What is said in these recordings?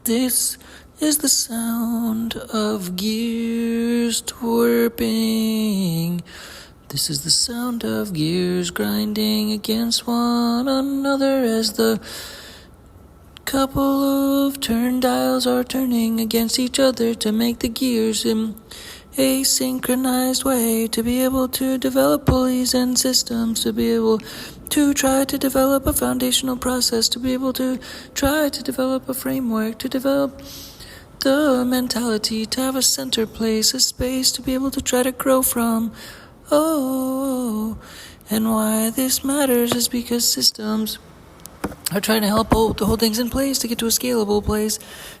This is the sound of gears twerping. This is the sound of gears grinding against one another as the couple of turn dials are turning against each other to make the gears in a synchronized way, to be able to develop pulleys and systems, to be able to try to develop a foundational process, to be able to try to develop a framework, to develop the mentality, to have a center place, a space to be able to try to grow from. Oh, and why this matters is because systems are trying to help hold things in place to get to a scalable place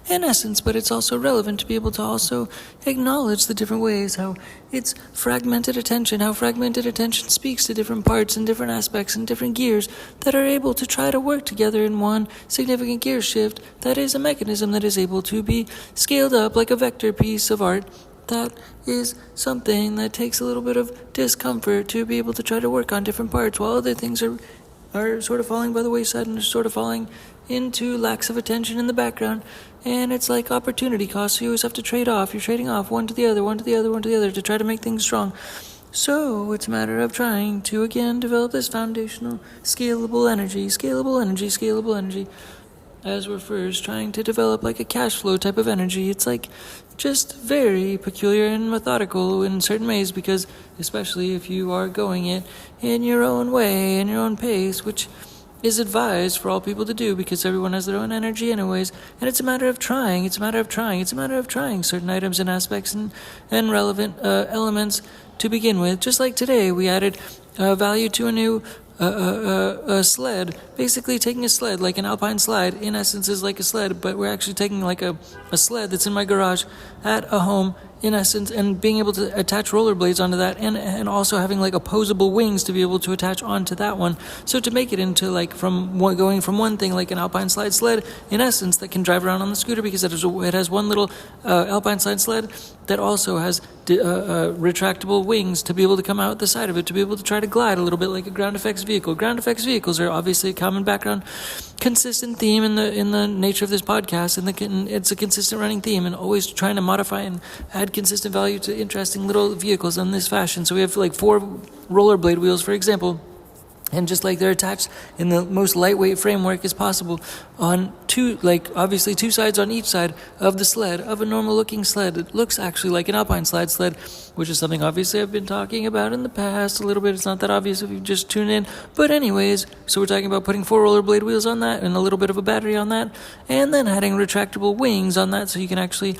in essence, but it's also relevant to be able to also acknowledge the different ways how it's fragmented attention, how fragmented attention speaks to different parts and different aspects and different gears that are able to try to work together in one significant gear shift that is a mechanism that is able to be scaled up like a vector piece of art. That is something that takes a little bit of discomfort to be able to try to work on different parts while other things are sort of falling by the wayside and are sort of falling into lacks of attention in the background. And it's like opportunity cost, so you always have to trade off. You're trading off one to the other, one to the other, one to the other to try to make things strong. So it's a matter of trying to, again, develop this foundational scalable energy, as we're first trying to develop like a cash flow type of energy. It's like just very peculiar and methodical in certain ways, because especially if you are going it in your own way, in your own pace, which is advised for all people to do because everyone has their own energy anyways, and it's a matter of trying certain items and aspects and relevant elements to begin with. Just like today, we added value to a new a sled, basically taking a sled, like an alpine slide, in essence is like a sled, but we're actually taking like a sled that's in my garage at a home, in essence, and being able to attach rollerblades onto that, and also having like opposable wings to be able to attach onto that one, so to make it into like going from one thing like an alpine sled in essence that can drive around on the scooter, because it has one little alpine sled that also has retractable wings to be able to come out the side of it, to be able to try to glide a little bit like a ground effects vehicle. Ground effects vehicles are obviously a common background, consistent theme in the nature of this podcast, and it's a consistent running theme, and always trying to modify and add consistent value to interesting little vehicles in this fashion. So we have like 4 rollerblade wheels, for example, and just like they're attached in the most lightweight framework as possible on two sides on each side of the sled, of a normal looking sled. It looks actually like an alpine sled, which is something obviously I've been talking about in the past a little bit. It's not that obvious if you just tune in. But anyways, so we're talking about putting 4 rollerblade wheels on that and a little bit of a battery on that, and then adding retractable wings on that so you can actually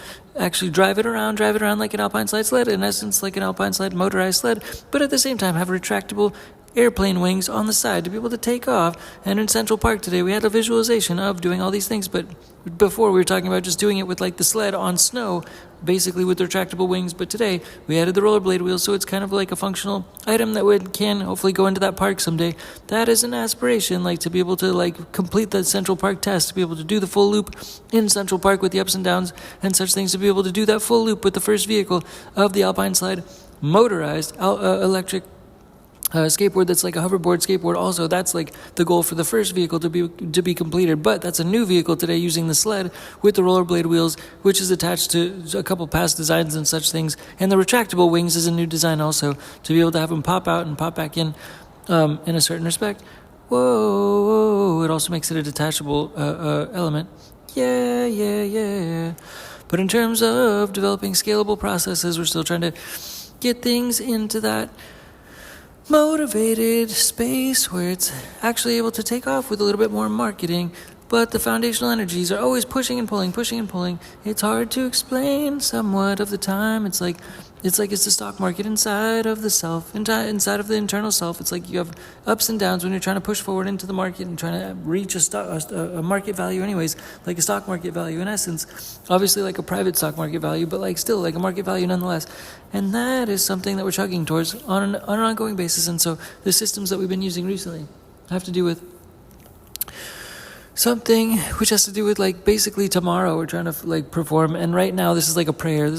drive it around like an alpine sled, in essence like an alpine sled, motorized sled, but at the same time have retractable airplane wings on the side to be able to take off. And in Central Park today, we had a visualization of doing all these things, but before we were talking about just doing it with like the sled on snow, basically with retractable wings. But today we added the rollerblade wheels, so it's kind of like a functional item that can hopefully go into that park someday. That is an aspiration, like to be able to like complete that Central Park test, to be able to do the full loop in Central Park with the ups and downs and such things, to be able to do that full loop with the first vehicle of the alpine slide, motorized electric skateboard that's like a hoverboard skateboard. Also, that's like the goal for the first vehicle to be completed. But that's a new vehicle today using the sled with the rollerblade wheels, which is attached to a couple past designs and such things. And the retractable wings is a new design also, to be able to have them pop out and pop back in a certain respect. Whoa, it also makes it a detachable element. Yeah. But in terms of developing scalable processes, we're still trying to get things into that motivated space where it's actually able to take off with a little bit more marketing, but the foundational energies are always pushing and pulling. It's hard to explain somewhat of the time. It's the stock market inside of the self, inside of the internal self. It's like you have ups and downs when you're trying to push forward into the market and trying to reach a market value anyways, like a stock market value in essence. Obviously like a private stock market value, but like still like a market value nonetheless. And that is something that we're chugging towards on an ongoing basis. And so the systems that we've been using recently have to do with something which has to do with like basically tomorrow we're trying to like perform, and right now this is like a prayer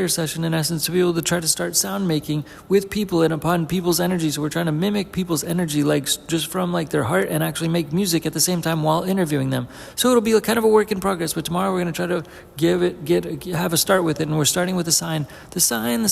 session in essence, to be able to try to start sound making with people and upon people's energy. So we're trying to mimic people's energy, like just from like their heart, and actually make music at the same time while interviewing them. So it'll be kind of a work in progress, but tomorrow we're going to try to have a start with it, and we're starting with a sign. The sign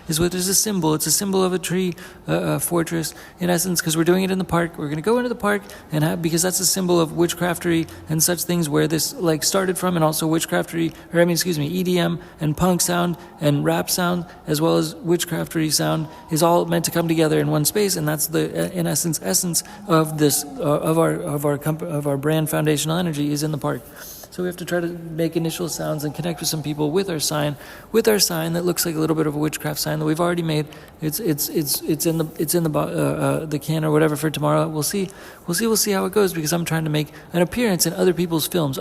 is what is a symbol. It's a symbol of a tree, a fortress in essence, because we're doing it in the park. We're going to go into the park and because that's a symbol of witchcraftery and such things, where this like started from, and also EDM and punk sound and rap sound, as well as witchcraftery sound, is all meant to come together in one space, and that's the in essence of this of our brand foundational energy is in the park. So we have to try to make initial sounds and connect with some people with our sign that looks like a little bit of a witchcraft sign that we've already made. It's in the can or whatever for tomorrow. We'll see how it goes, because I'm trying to make an appearance in other people's films,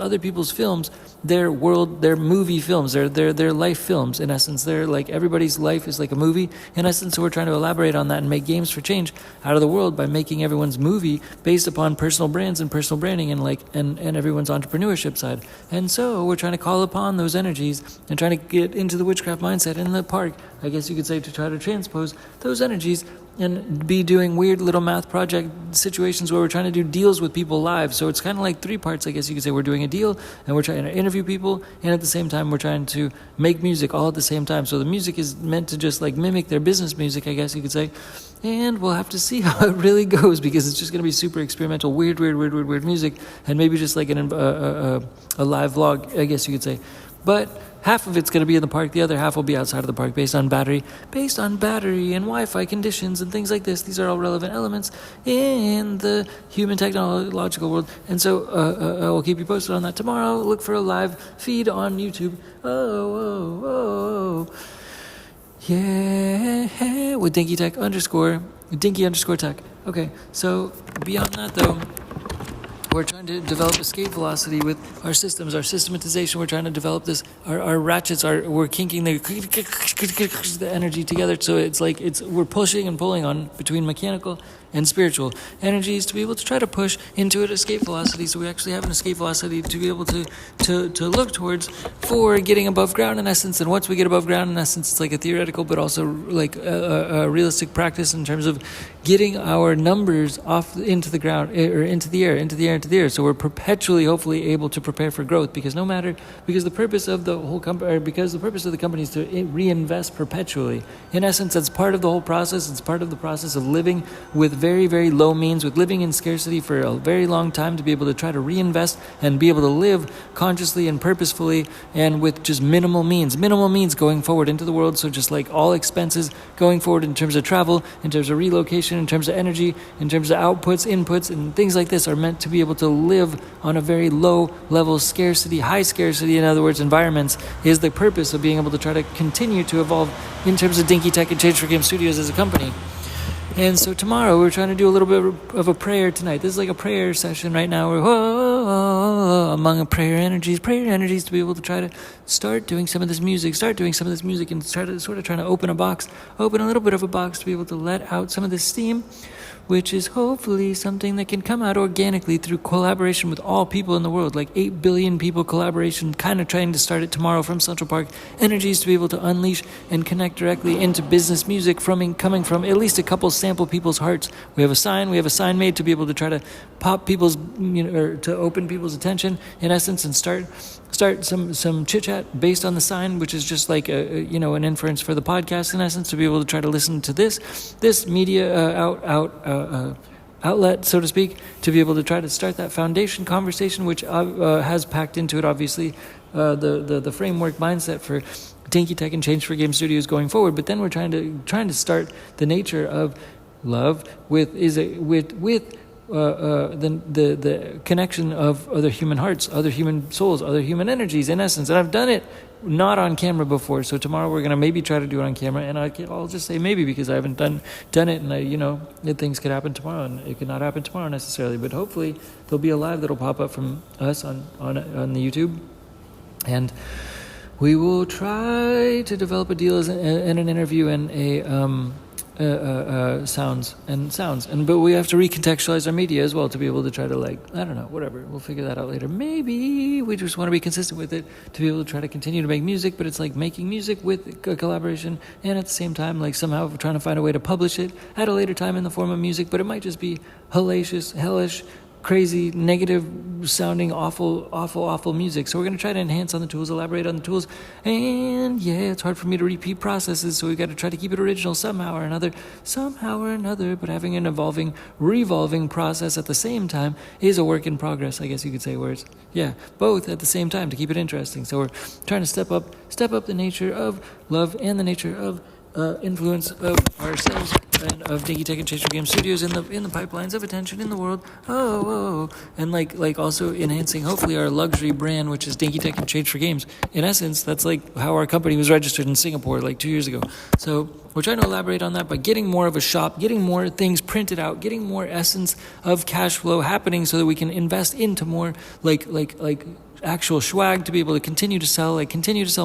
their movie films, their life films in essence. They're like everybody's life is like a movie in essence. So we're trying to elaborate on that and make games for change out of the world by making everyone's movie based upon personal brands and personal branding and everyone's entrepreneurship side. And so we're trying to call upon those energies and trying to get into the witchcraft mindset in the park, I guess you could say, to try to transpose those energies and be doing weird little math project situations where we're trying to do deals with people live. So it's kind of like three parts, I guess you could say. We're doing a deal, and we're trying to interview people, and at the same time we're trying to make music all at the same time. So the music is meant to just like mimic their business music, I guess you could say. And we'll have to see how it really goes, because it's just going to be super experimental, weird music, and maybe just like a live vlog, I guess you could say. But half of it's going to be in the park, the other half will be outside of the park, based on battery and Wi-Fi conditions and things like this. These are all relevant elements in the human technological world. And so I will keep you posted on that tomorrow. Look for a live feed on YouTube. Yeah, with DINKY_tech. Okay, so beyond that though, we're trying to develop escape velocity with our systems, our systematization. We're trying to develop this, our ratchets, we're kinking the energy together. So it's like, we're pushing and pulling on between mechanical and spiritual energies to be able to try to push into an escape velocity. So we actually have an escape velocity to be able to look towards for getting above ground in essence. And once we get above ground in essence, it's like a theoretical, but also like a realistic practice in terms of getting our numbers off into the ground or into the air. So we're perpetually, hopefully, able to prepare for growth, because the purpose of the whole company, because the purpose of the company is to reinvest perpetually. In essence, that's part of the whole process. It's part of the process of living with very, very low means, with living in scarcity for a very long time, to be able to try to reinvest and be able to live consciously and purposefully and with just minimal means going forward into the world. So just like all expenses going forward in terms of travel, in terms of relocation, in terms of energy, in terms of outputs, inputs, and things like this are meant to be able to live on a very low level scarcity, high scarcity, in other words, environments, is the purpose of being able to try to continue to evolve in terms of DINKY Tech and Change for Game Studios as a company. And so tomorrow we're trying to do a little bit of a prayer tonight. This is like a prayer session right now. We're among prayer energies to be able to try to start doing some of this music and start to sort of trying to open a little bit of a box to be able to let out some of this steam, which is hopefully something that can come out organically through collaboration with all people in the world, like 8 billion people collaboration, kind of trying to start it tomorrow from Central Park energies to be able to unleash and connect directly into business music coming from at least a couple sample people's hearts. We have a sign made to be able to try to pop people's, or to open people's attention in essence, and start some chit chat based on the sign, which is just like an inference for the podcast in essence, to be able to try to listen to this media outlet, so to speak, to be able to try to start that foundation conversation, which has packed into it obviously the framework mindset for DINKY Tech and Change for Game Studios going forward. But then we're trying to start the nature of love with the connection of other human hearts, other human souls, other human energies in essence. And I've done it not on camera before, so tomorrow we're going to maybe try to do it on camera, and I'll just say maybe, because I haven't done it, and things could happen tomorrow, and it could not happen tomorrow necessarily, but hopefully there'll be a live that'll pop up from us on the YouTube, and we will try to develop a deal and an interview and sounds, but we have to recontextualize our media as well to be able to try to whatever, we'll figure that out later. Maybe we just want to be consistent with it to be able to try to continue to make music, but it's like making music with a collaboration and at the same time like somehow trying to find a way to publish it at a later time in the form of music, but it might just be hellacious, hellish, crazy, negative sounding, awful music. So we're going to try to enhance on the tools, elaborate on the tools, and it's hard for me to repeat processes, so we got to try to keep it original somehow or another, but having an evolving, revolving process at the same time is a work in progress, I guess you could say, where it's, both at the same time to keep it interesting. So we're trying to step up the nature of love and the nature of influence of ourselves and of DINKY TehC and Change for Game Studios in the pipelines of attention in the world. And like also enhancing hopefully our luxury brand, which is DINKY TehC and Change for Games. In essence, that's like how our company was registered in Singapore like 2 years ago. So we're trying to elaborate on that by getting more of a shop, getting more things printed out, getting more essence of cash flow happening so that we can invest into more like actual swag to be able to continue to sell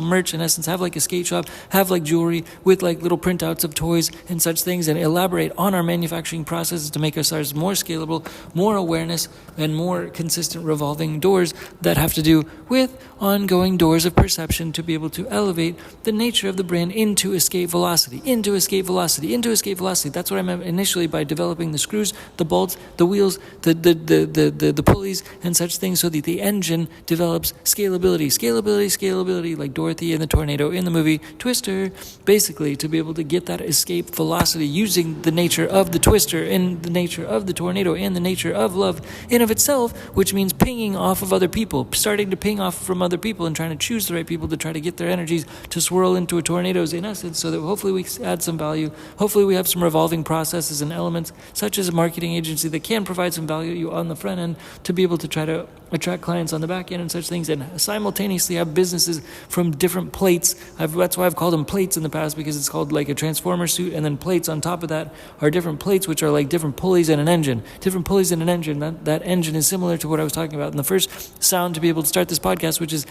merch, in essence, have like a skate shop, have like jewelry with like little printouts of toys and such things, and elaborate on our manufacturing processes to make ourselves more scalable, more awareness, and more consistent revolving doors that have to do with ongoing doors of perception to be able to elevate the nature of the brand into escape velocity. That's what I meant initially by developing the screws, the bolts, the wheels, the pulleys, and such things, so that the engine develops scalability, like Dorothy and the tornado in the movie Twister, basically to be able to get that escape velocity using the nature of the twister and the nature of the tornado and the nature of love in of itself, which means pinging off of other people, starting to ping off from other people and trying to choose the right people to try to get their energies to swirl into a tornadoes in essence, so that hopefully we add some value. Hopefully we have some revolving processes and elements such as a marketing agency that can provide some value on the front end to be able to try to attract clients on the back end and such things, and simultaneously have businesses from different plates. That's why I've called them plates in the past, because it's called like a transformer suit, and then plates on top of that are different plates, which are like different pulleys and an engine. That engine is similar to what I was talking about in the first sound to be able to start this podcast, which is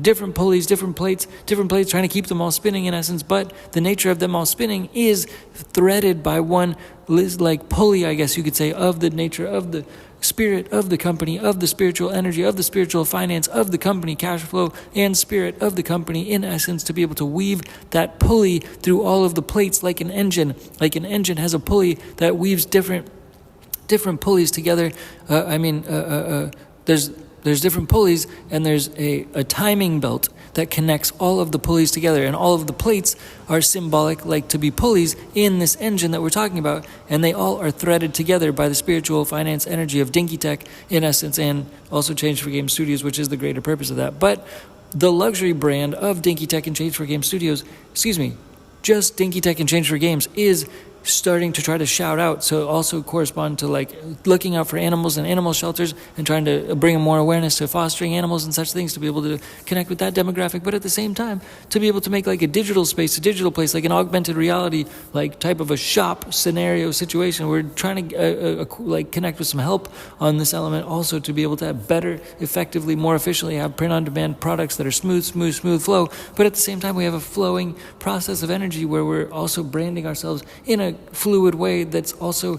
different pulleys, different plates, trying to keep them all spinning in essence, but the nature of them all spinning is threaded by one like pulley, I guess you could say, of the nature of the spirit of the company, of the spiritual energy, of the spiritual finance of the company, cash flow and spirit of the company, in essence, to be able to weave that pulley through all of the plates like an engine. Like an engine has a pulley that weaves different pulleys together. There's different pulleys, and there's a timing belt that connects all of the pulleys together, and all of the plates are symbolic like to be pulleys in this engine that we're talking about, and they all are threaded together by the spiritual finance energy of DINKY TehC in essence, and also Change for Game Studios, which is the greater purpose of that. But the luxury brand of DINKY TehC and Change for Game Studios, just DINKY TehC and Change for Games is starting to try to shout out, so also correspond to like looking out for animals and animal shelters and trying to bring more awareness to fostering animals and such things to be able to connect with that demographic, but at the same time to be able to make like a digital space, a digital place, like an augmented reality like type of a shop scenario situation. We're trying to connect with some help on this element also to be able to have better, effectively, more efficiently have print-on-demand products that are smooth flow, but at the same time we have a flowing process of energy where we're also branding ourselves in a fluid way that's also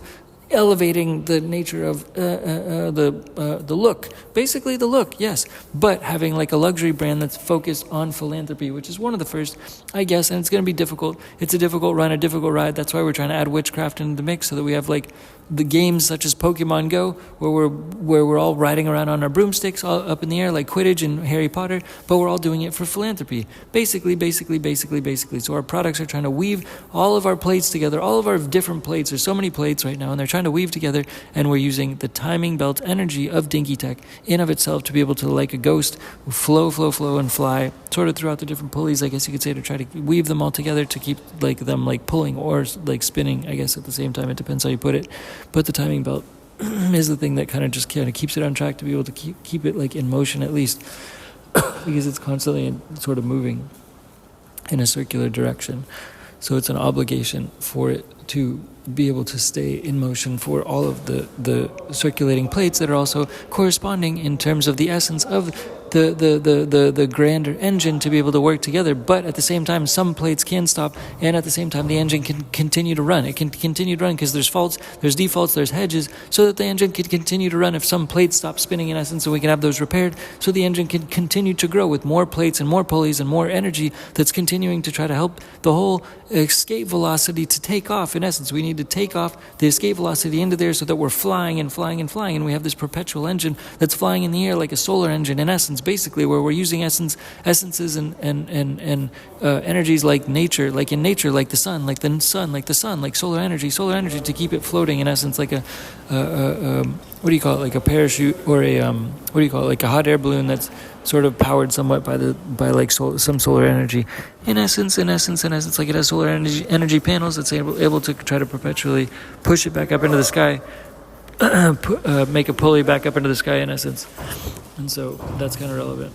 elevating the nature of the look, basically the look, yes, but having like a luxury brand that's focused on philanthropy, which is one of the first, I guess, and it's going to be difficult. It's a difficult run, a difficult ride. That's why we're trying to add witchcraft into the mix, so that we have like the games such as Pokemon Go, where we're all riding around on our broomsticks all up in the air like Quidditch and Harry Potter, but we're all doing it for philanthropy, basically. So our products are trying to weave all of our plates together, all of our different plates. There's so many plates right now, and they're trying to weave together, and we're using the timing belt energy of DINKY TehC in of itself to be able to, like a ghost, flow and fly sort of throughout the different pulleys, I guess you could say, to try to weave them all together to keep like them like pulling or like spinning, I guess, at the same time. It depends how you put it, but the timing belt is the thing that kind of keeps it on track to be able to keep it like in motion, at least because it's constantly sort of moving in a circular direction. So it's an obligation for it to be able to stay in motion for all of the circulating plates that are also corresponding in terms of the essence of the grander engine to be able to work together. But at the same time, some plates can stop, and at the same time, the engine can continue to run. It can continue to run because there's faults, there's defaults, there's hedges, so that the engine can continue to run if some plates stop spinning, in essence, so we can have those repaired, so the engine can continue to grow with more plates and more pulleys and more energy that's continuing to try to help the whole escape velocity to take off. In essence, we need to take off the escape velocity into there so that we're flying and flying and flying, and we have this perpetual engine that's flying in the air like a solar engine, in essence, basically, where we're using essences and energies like nature, like in nature, like the sun, like solar energy to keep it floating, in essence, like a what do you call it, like a parachute, or a like a hot air balloon that's sort of powered somewhat by some solar energy. In essence, like it has solar energy panels that's able to try to perpetually push it back up into the sky, make a pulley back up into the sky, in essence. And so that's kind of relevant.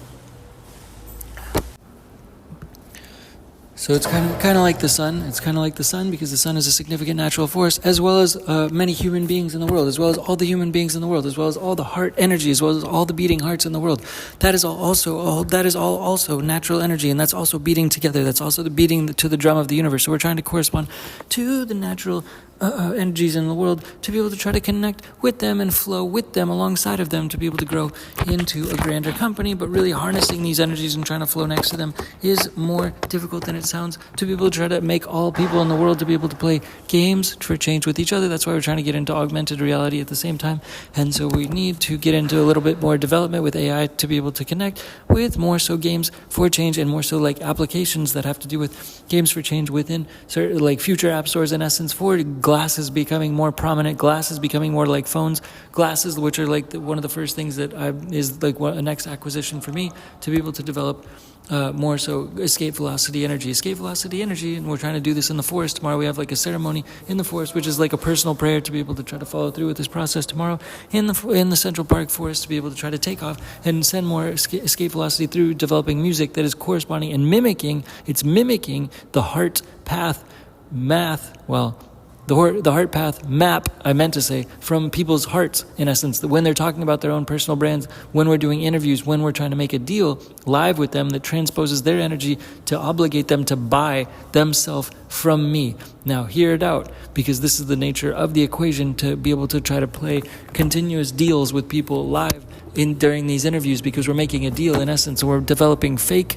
So it's kind of like the sun. It's kind of like the sun because the sun is a significant natural force, as well as many human beings in the world, as well as all the human beings in the world, as well as all the heart energy, as well as all the beating hearts in the world. That is all also natural energy, and that's also beating together. That's also the beating to the drum of the universe. So we're trying to correspond to the natural energies in the world to be able to try to connect with them and flow with them, alongside of them, to be able to grow into a grander company. But really harnessing these energies and trying to flow next to them is more difficult than it sounds, to be able to try to make all people in the world to be able to play games for change with each other. That's why we're trying to get into augmented reality at the same time. And so we need to get into a little bit more development with AI to be able to connect with more so games for change, and more so like applications that have to do with games for change within certain, like future app stores, in essence, for glasses becoming more prominent, glasses becoming more like phones, glasses, which are like one of the first things that is like a next acquisition for me, to be able to develop more so escape velocity energy, and we're trying to do this in the forest. Tomorrow we have like a ceremony in the forest, which is like a personal prayer to be able to try to follow through with this process tomorrow in the Central Park forest, to be able to try to take off and send more escape velocity through developing music that is corresponding and mimicking the heart path the heart path map, I meant to say, from people's hearts, in essence, that when they're talking about their own personal brands, when we're doing interviews, when we're trying to make a deal live with them that transposes their energy to obligate them to buy themselves from me. Now, hear it out, because this is the nature of the equation, to be able to try to play continuous deals with people live during these interviews, because we're making a deal, in essence. So we're developing fake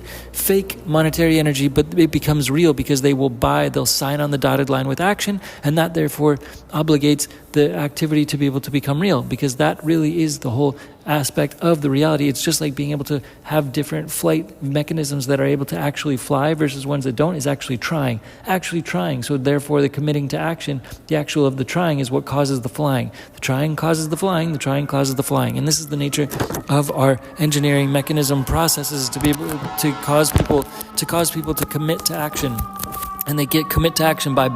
monetary energy, but it becomes real because they'll sign on the dotted line with action, and that therefore obligates the activity to be able to become real, because that really is the whole aspect of the reality. It's just like being able to have different flight mechanisms that are able to actually fly versus ones that don't, is actually trying. So therefore the committing to action, the actual of the trying, is what causes the flying. The trying causes the flying, the trying causes the flying. And this is the nature of our engineering mechanism processes, to be able to cause people to commit to action. And they commit to action by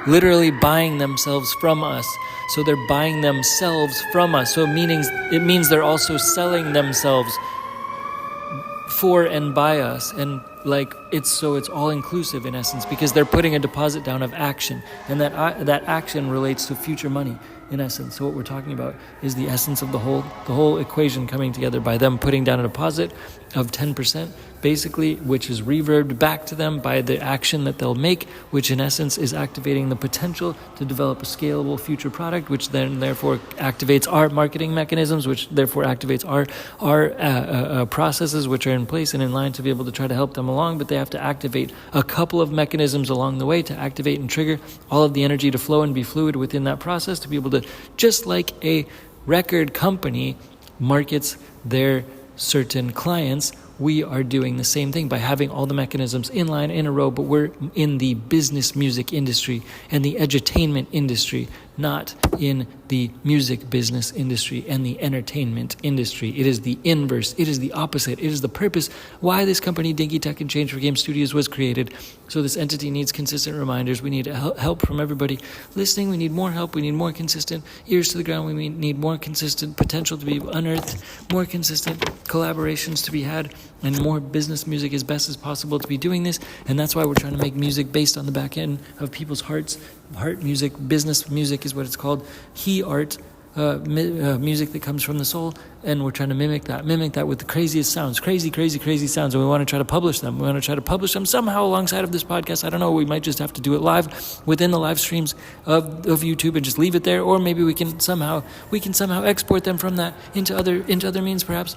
literally buying themselves from us. So they're buying themselves from us. So it means they're also selling themselves for and by us. And it's all inclusive, in essence, because they're putting a deposit down of action, and that action relates to future money, in essence. So what we're talking about is the essence of the whole equation coming together by them putting down a deposit of 10%, basically, which is reverbed back to them by the action that they'll make, which in essence is activating the potential to develop a scalable future product, which then therefore activates our marketing mechanisms, which therefore activates our processes, which are in place and in line to be able to try to help them along. But they have to activate a couple of mechanisms along the way to activate and trigger all of the energy to flow and be fluid within that process, to be able to, just like a record company markets their certain clients, we are doing the same thing by having all the mechanisms in line, in a row, but we're in the business music industry and the edutainment industry, not in the music business industry and the entertainment industry. It is the inverse. It is the opposite. It is the purpose why this company, DINKY Tech and Change for Game Studios, was created. So this entity needs consistent reminders. We need help from everybody listening. We need more help. We need more consistent ears to the ground. We need more consistent potential to be unearthed, more consistent collaborations to be had, and more business music as best as possible to be doing this. And that's why we're trying to make music based on the back end of people's hearts. Heart music, business music is what it's called. He art, music that comes from the soul, and we're trying to mimic that with the craziest sounds, crazy sounds, and we want to try to publish them. We want to try to publish them somehow alongside of this podcast. I don't know, we might just have to do it live within the live streams of YouTube and just leave it there, or maybe we can somehow export them from that into other means perhaps.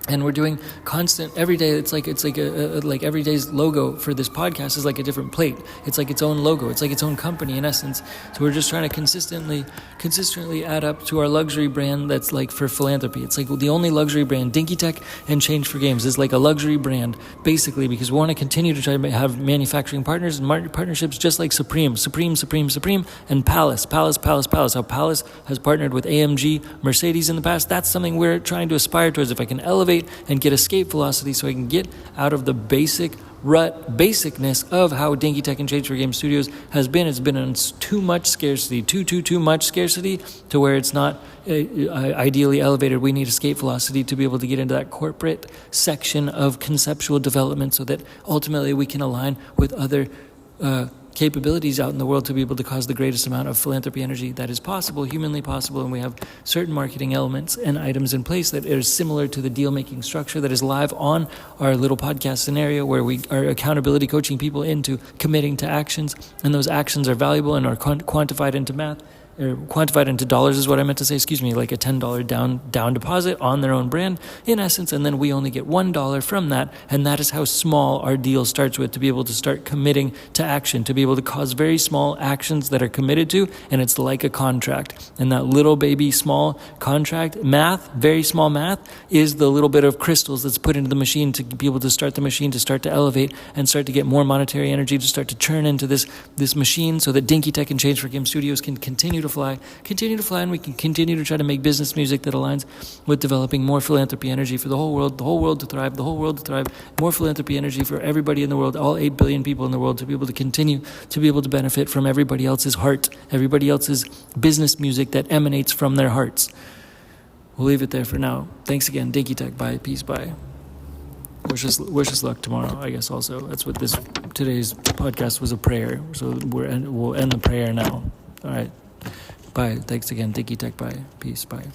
And we're doing constant every day. It's like every day's logo for this podcast is like a different plate. It's like its own logo. It's like its own company in essence. So we're just trying to consistently add up to our luxury brand that's like for philanthropy. It's like the only luxury brand, DINKY TehC and Change for Games is like a luxury brand basically, because we want to continue to try to have manufacturing partners and partnerships just like Supreme, and Palace. How Palace has partnered with AMG, Mercedes in the past. That's something we're trying to aspire towards. If I can elevate and get escape velocity so I can get out of the basicness of how DINKY TehC and Change for Game Studios has been. It's been in too much scarcity, too much scarcity to where it's not ideally elevated. We need escape velocity to be able to get into that corporate section of conceptual development so that ultimately we can align with other capabilities out in the world to be able to cause the greatest amount of philanthropy energy that is possible, humanly possible, and we have certain marketing elements and items in place that are similar to the deal-making structure that is live on our little podcast scenario where we are accountability coaching people into committing to actions, and those actions are valuable and are quantified into math, or quantified into dollars is what I meant to say, like a $10 down deposit on their own brand in essence, and then we only get $1 from that, and that is how small our deal starts with, to be able to start committing to action, to be able to cause very small actions that are committed to, and it's like a contract, and that little baby small contract math, very small math, is the little bit of crystals that's put into the machine to be able to start the machine to start to elevate and start to get more monetary energy to start to churn into this machine so that DINKY TehC and Change for Game Studios can continue to fly, and we can continue to try to make business music that aligns with developing more philanthropy energy for the whole world to thrive, more philanthropy energy for everybody in the world, all 8 billion people in the world, to be able to continue to be able to benefit from everybody else's heart, everybody else's business music that emanates from their hearts. We'll leave it there for now. Thanks again. DINKY TehC. Bye. Peace. Bye. Wish us luck tomorrow, I guess also. That's what today's podcast was, a prayer. So we'll end the prayer now. All right. Bye. Thanks again. DINKY TehC. Bye. Peace. Bye.